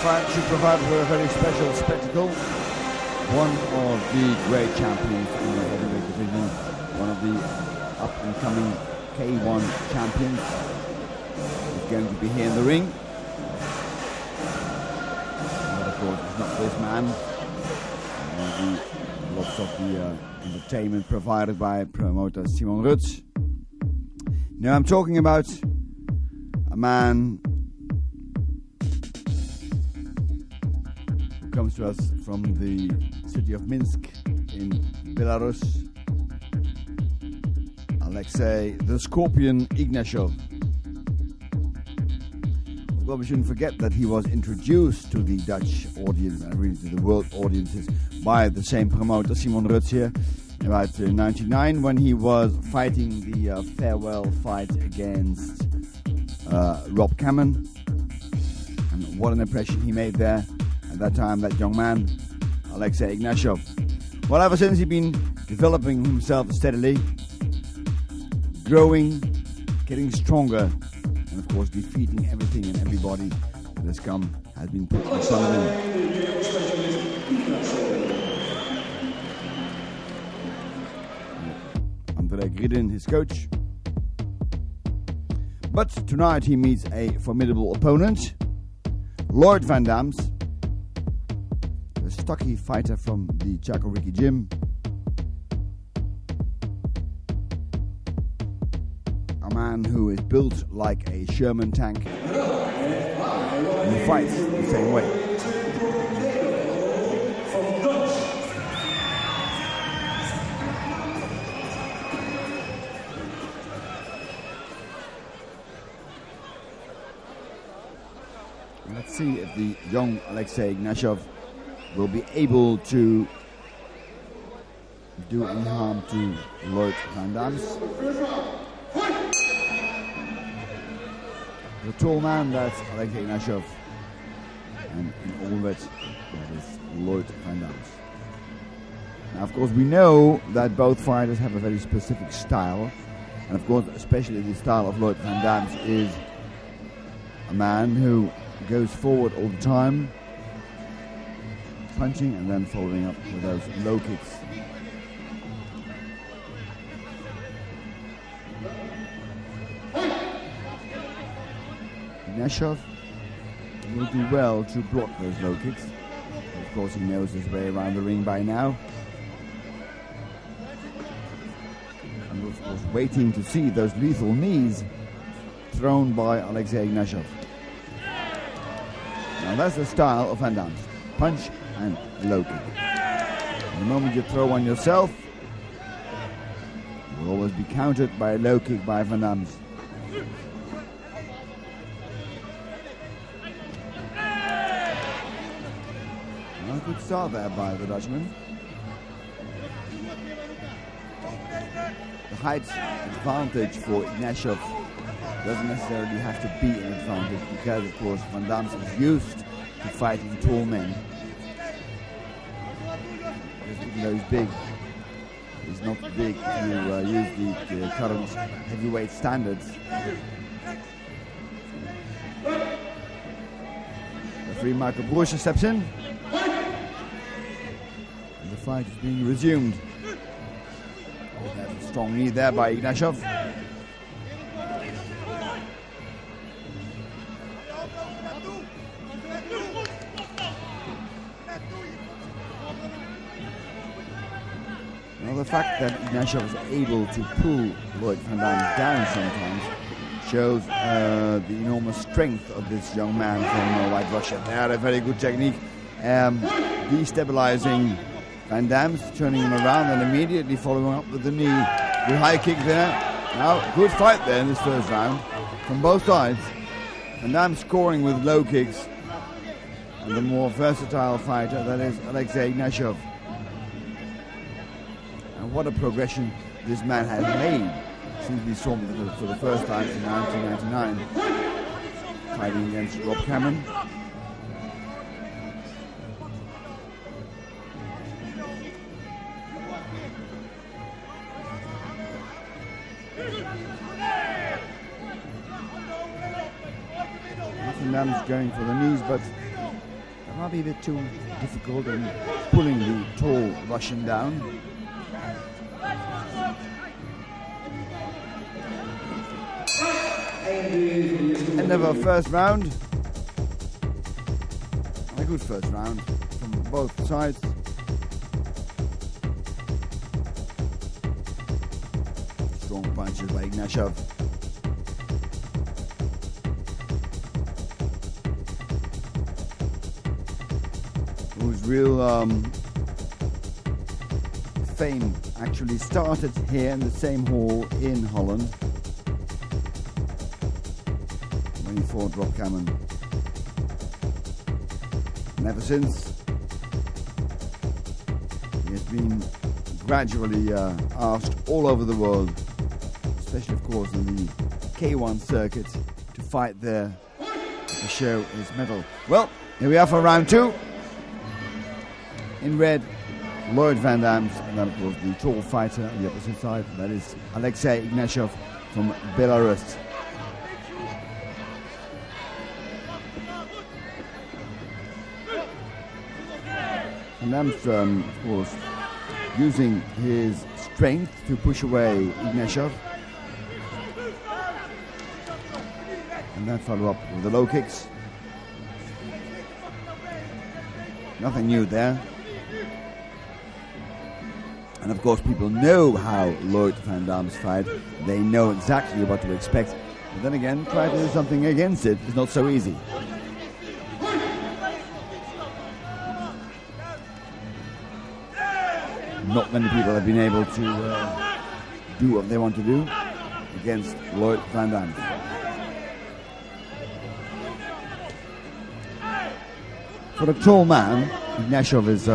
fight should provide for a very special spectacle. One of the great champions in the heavyweight division, one of the up-and-coming K1 champions, is going to be here in the ring. But of course, it's not this man. Lots of the entertainment provided by promoter Simon Rutz. Now I'm talking about a man who comes to us from the city of Minsk in Belarus. Alexey the Scorpion Ignashov. Well, we shouldn't forget that he was introduced to the Dutch audience and really to the world audiences by the same promoter, Simon Rutz here, about 1999 when he was fighting the farewell fight against Rob Cameron. And what an impression he made there at that time, that young man, Alexey Ignashov. Well, ever since he's been developing himself steadily, growing, getting stronger, and of course defeating everything and everybody that has been put in front of him. Andrei Gridin, his coach. But tonight he meets a formidable opponent, Lloyd Van Dam's, a stocky fighter from the Chakoriki gym. A man who is built like a Sherman tank and he fights the same way. Let's see if the young Alexey Ignashov will be able to do any harm to Lloyd Van Dam's. The tall man, that's Alexey Ignashov, and in all that is Lloyd Van Dam's. Now, of course, we know that both fighters have a very specific style, and of course, especially the style of Lloyd Van Dam's is a man who goes forward all the time, punching and then following up with those low kicks. Ignashov will do well to block those low kicks. Of course, he knows his way around the ring by now. And of course, waiting to see those lethal knees thrown by Alexey Ignashov. Now that's the style of Van Dam's. Punch and low kick. The moment you throw one yourself, you will always be countered by a low kick by Van Dam's. Well, good start there by the Dutchman. The height advantage for Ignashov doesn't necessarily have to be an advantage because, of course, Van Dam's is used to fighting tall men. Even though he's big, he's not big if you use the current heavyweight standards. Referee Michael Broersen steps in. And the fight is being resumed. Oh, there's a strong knee there by Ignashov. The fact that Ignashov is able to pull Lloyd Van Dam down sometimes shows the enormous strength of this young man from White Russia. They had a very good technique, destabilizing Van Dam's, turning him around and immediately following up with the knee. Good high kick there. Now, good fight there in this first round from both sides. Van Dam scoring with low kicks. And the more versatile fighter, that is Alexey Ignashov. And what a progression this man has made since we saw him for the first time in 1999, fighting against Rob Cameron. Van Dam's going for the knees, but might be a bit too difficult in pulling the tall Russian down. End of our first round. A good first round from both sides. Strong punches by Ignashov. Whose real fame actually started here in the same hall in Holland when he fought Rob Cameron. And ever since, he has been gradually asked all over the world, especially of course in the K1 circuit, to fight there to show his medal. Well, here we are for round 2. In red, Lloyd Van Damme, and then of course the tall fighter on the opposite side, that is Alexey Ignashov from Belarus. Van Damme's, of course, using his strength to push away Ignashov. And then follow up with the low kicks. Nothing new there. And of course people know how Lloyd Van Damme's fight. They know exactly what to expect. But then again, try to do something against it is not so easy. Not many people have been able to do what they want to do against Lloyd Van Damme. For a tall man, Ignashov is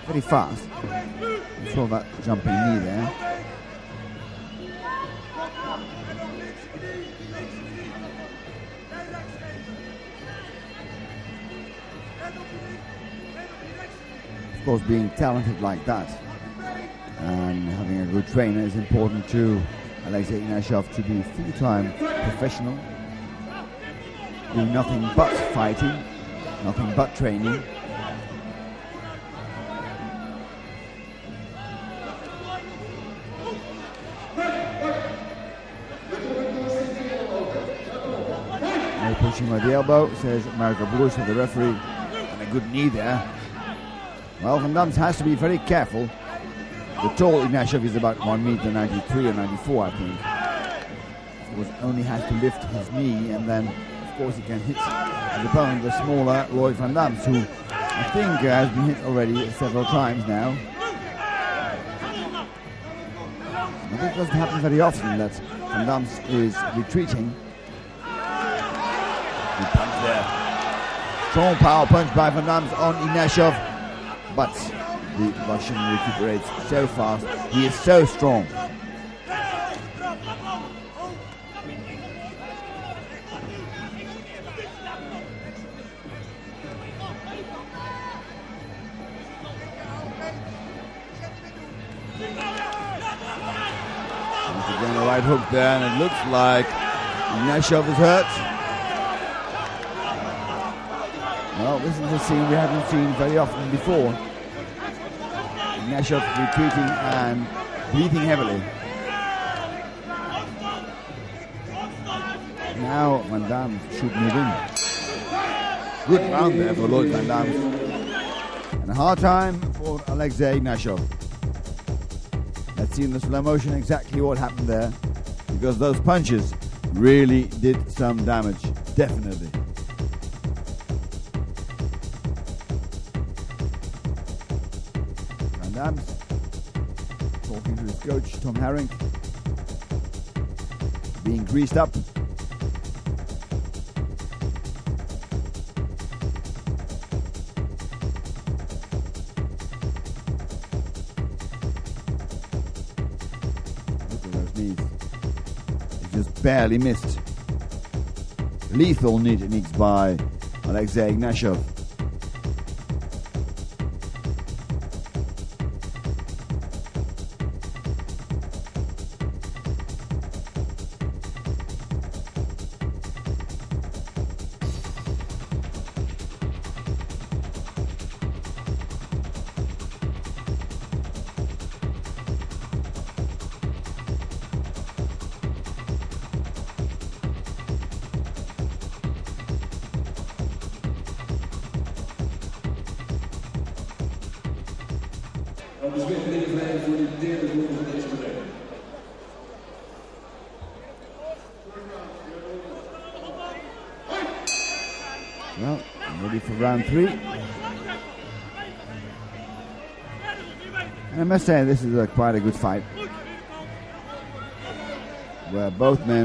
very fast. You saw that jumping knee there. Of course, being talented like that and having a good trainer is important to Alexey Ignashov to be full-time professional, doing nothing but fighting, nothing but training. No pushing with the elbow, says Marco Bruce, the referee, and a good knee there. Well, Van Damme has to be very careful. The tall Ignashov is about 1m93 or 94, I think. Of course, only has to lift his knee, and then, of course, he can hit his opponent, the smaller Lloyd Van Damme, who I think has been hit already several times now. I think it doesn't happen very often that Van Damme is retreating. Good punch there. Strong power punch by Van Damme on Ignashov. But the Russian recuperates so fast. He is so strong. Once again, a right hook there, and it looks like Ignashov is hurt. Well, this is a scene we haven't seen very often before. Ignashov retreating and breathing heavily. Now Van Damme should move in. Good round there for Lloyd Van Damme. And a hard time for Alexey Ignashov. Let's see in the slow motion exactly what happened there. Because those punches really did some damage. Definitely. Talking to his coach Tom Herring, being greased up. Look at those knees. He just barely missed. Lethal knee techniques by Alexey Ignashov. Dus weer de voor de derde ronde van deze partij. Well, ready for round 3. And I must say, this is quite a good fight, where both men